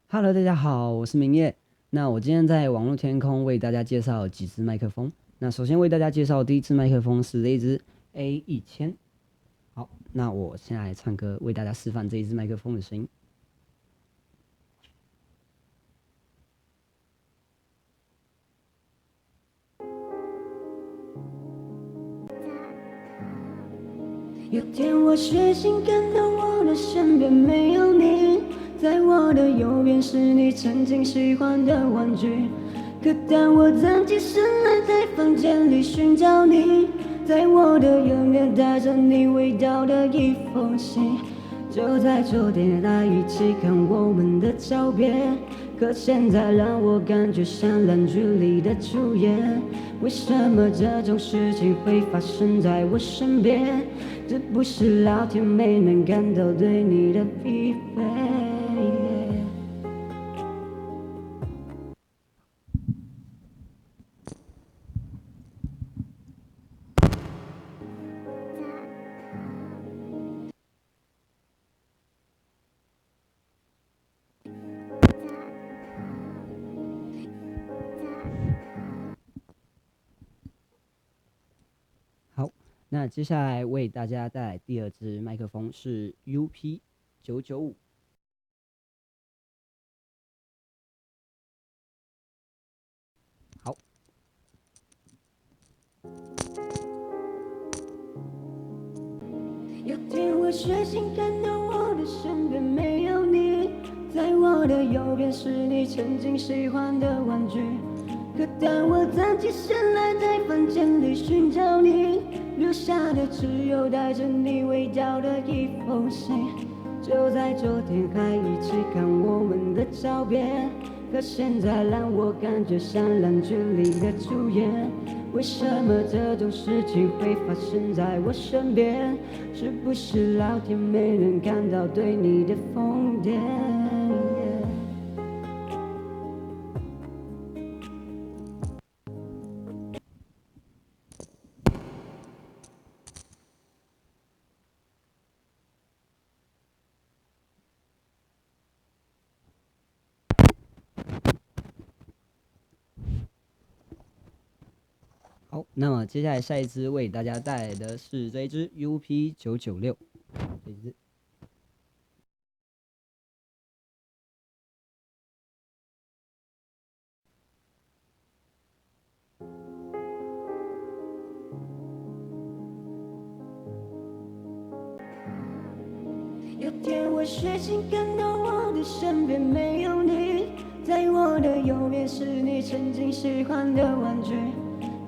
Hello，大家好，我是明业。那我今天在网络天空为大家介绍几支麦克风。那首先为大家介绍第一支麦克风是这一支 A1000。好，那我现在来唱歌，为大家示范这一支麦克风的声音。有天我睡醒，感到我的身边没有你，在我的右边是你曾经喜欢的玩具。可当我站起身来，在房间里寻找你，在我的右面带着你味道的一封信。就在昨天还一起看我们的照片，可现在让我感觉像烂剧里的主演。为什么这种事情会发生在我身边？这不是老天没能感到对你的疲惫。好，那接下来为大家带来第二支麦克风是 UP995。好，有天我睡醒，看到我的身边没有你，在我的右边是你曾经喜欢的玩具。可当我站起身来，在房间里寻找你，留下的只有带着你味道的一封信。就在昨天还一起看我们的照片，可现在让我感觉像烂剧里的主演。为什么这种事情会发生在我身边？是不是老天没能看到对你的疯癫？好，那么接下来下一支为大家带来的是这一支 UP996，这一支。有天我睡醒，看到我的身边没有你，在我的右边是你曾经喜欢的玩具。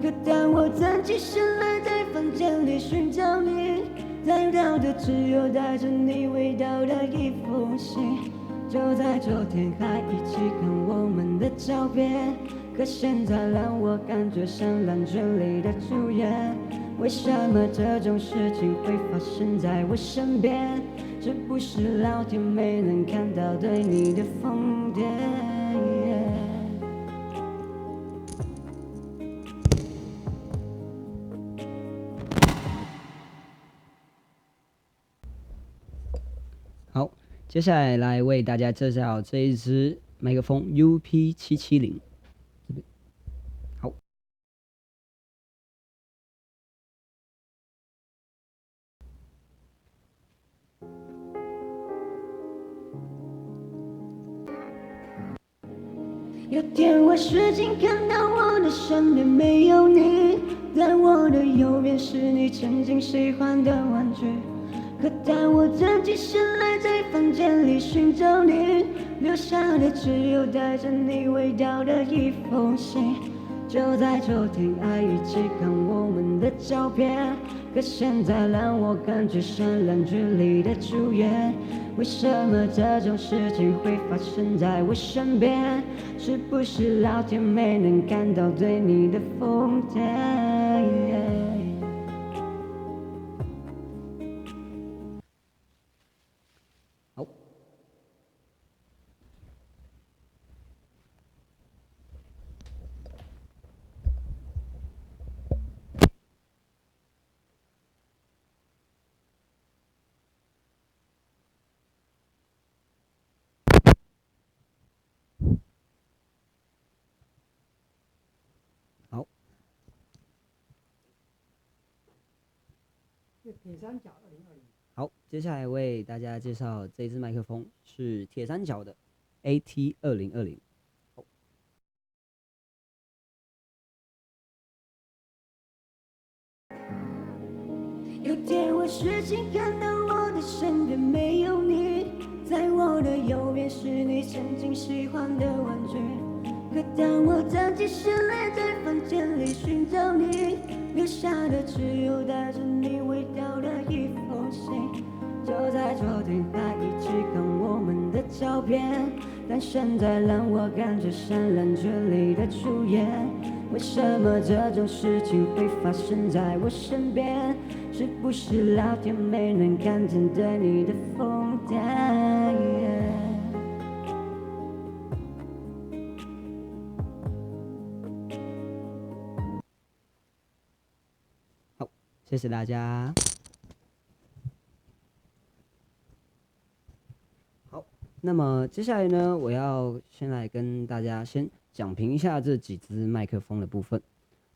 可当我站起身来，在房间里寻找你，找到的只有带着你味道的一封信。就在昨天还一起看我们的照片，可现在让我感觉像烂剧里的主演。为什么这种事情会发生在我身边？是不是老天没能看到对你的疯癫？好，接下来来为大家介绍这一支麦克风 UP770。好，有天我睡醒，看到我的身边没有你，在我的右边是你曾经喜欢的玩具。可当我站起身来，在房间里寻找你，留下的只有带着你味道的一封信。就在昨天还一起看我们的照片，可现在让我感觉像烂剧里的主演。为什么这种事情会发生在我身边？是不是老天没能看到对你的疯癫？好，好，接下来为大家介绍这一支麦克风是铁三角的 AT2020。有天我睡醒，看到我的身边没有你，在我的右边是你曾经喜欢的玩具。可当我站起身来，在房间里寻找你，留下的只有带着你味道的一封信。就在昨天还一起看我们的照片，但现在让我感觉潸然决裂的主演。为什么这种事情会发生在我身边？是不是老天没能看见对你的疯癫？好，谢谢大家。好，那么接下来呢，我要先来跟大家先讲评一下这几支麦克风的部分。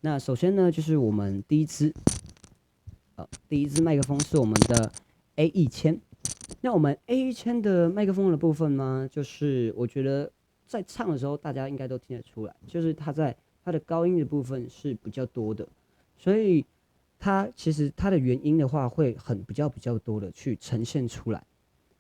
那首先呢，就是我们第一支麦克风是我们的 A1000。那我们 A1000的麦克风的部分呢，就是我觉得在唱的时候，大家应该都听得出来，就是它的高音的部分是比较多的，所以它其实它的原音的话会比较多的去呈现出来。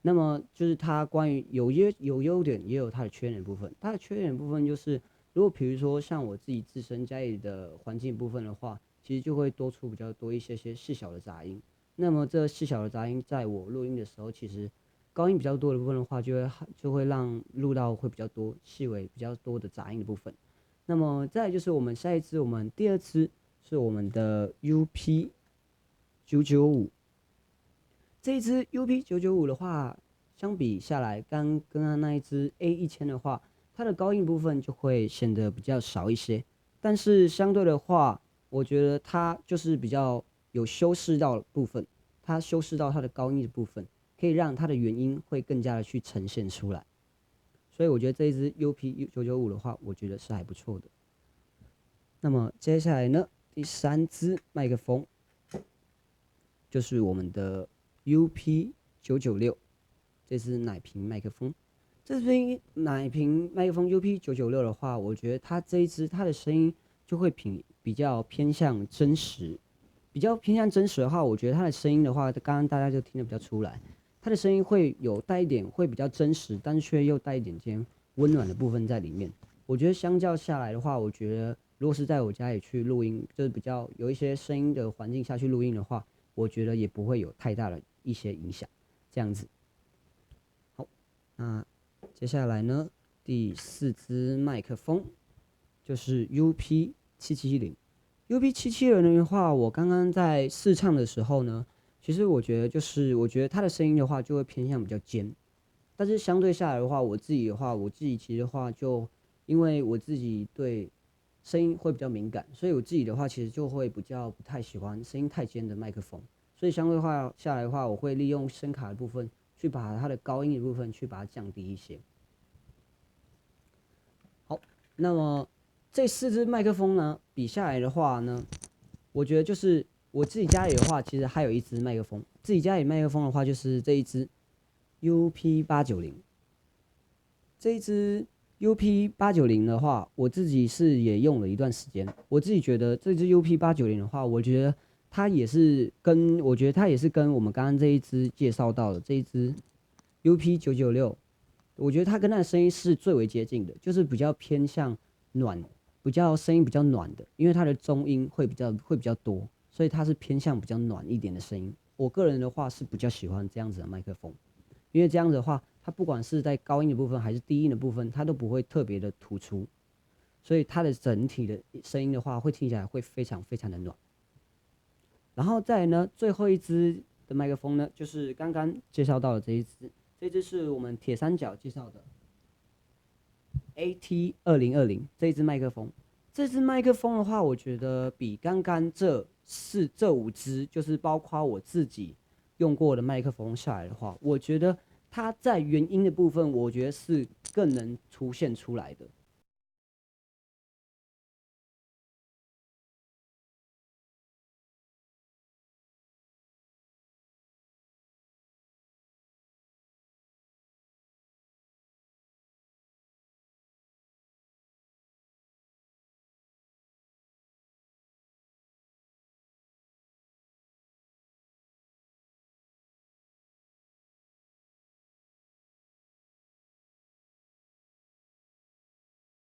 那么就是它关于有优点，也有它的缺点的部分。它的缺点的部分就是，如果比如说像我自己自身家里的环境部分的话，其实就会多出比较多一些细小的杂音。那么这细小的杂音，在我录音的时候，其实高音比较多的部分的话，就会让录到会比较多细微比较多的杂音的部分。那么再来就是我们下一支，我们第二支是我们的 UP995。这一支 UP995的话，相比下来，刚刚那一支 A1000的话，它的高音部分就会显得比较少一些。但是相对的话，我觉得它就是比较有修饰到的部分，它修饰到它的高音的部分，可以让它的原音会更加的去呈现出来。所以我觉得这一支 UP995的话，我觉得是还不错的。那么接下来呢，第三支麦克风就是我们的 UP996，这支奶瓶麦克风。这支奶瓶麦克风 UP996的话，我觉得它这一支它的声音就会比较偏向真实。比较偏向真实的话，我觉得它的声音的话，刚刚大家就听得比较出来，它的声音会有带一点会比较真实，但是却又带一点点温暖的部分在里面。我觉得相较下来的话，我觉得如果是在我家里去录音，就是比较有一些声音的环境下去录音的话，我觉得也不会有太大的一些影响。这样子。好，那接下来呢，第四支麦克风就是 UP770。UP770的话，我刚刚在试唱的时候呢，其实我觉得它的声音的话就会偏向比较尖，但是相对下来的话，我自己其实的话就因为我自己对声音会比较敏感，所以我自己的话其实就会不太喜欢声音太尖的麦克风，所以相对下来的话，我会利用声卡的部分去把它的高音的部分去把它降低一些。好，那么这四支麦克风呢，比下来的话呢，我觉得就是我自己家里的话，其实还有一支麦克风。自己家里麦克风的话，就是这一支 UP890。这一支 UP890的话，我自己是也用了一段时间。我自己觉得这支 UP890的话，我觉得它也是跟我们刚刚这一支介绍到的这一支 UP996，我觉得它跟它的声音是最为接近的，就是比较偏向声音比较暖的，因为它的中音会比较多，所以它是偏向比较暖一点的声音。我个人的话是比较喜欢这样子的麦克风，因为这样子的话，它不管是在高音的部分还是低音的部分，它都不会特别的突出，所以它的整体的声音的话，会听起来会非常非常的暖。然后再来呢，最后一支的麦克风呢，就是刚刚介绍到的这一支，这支是我们铁三角介绍的 AT2020 这一支麦克风。这支麦克风的话，我觉得比刚刚这五支，就是包括我自己用过的麦克风下来的话，我觉得它在原音的部分，我觉得是更能凸显出来的。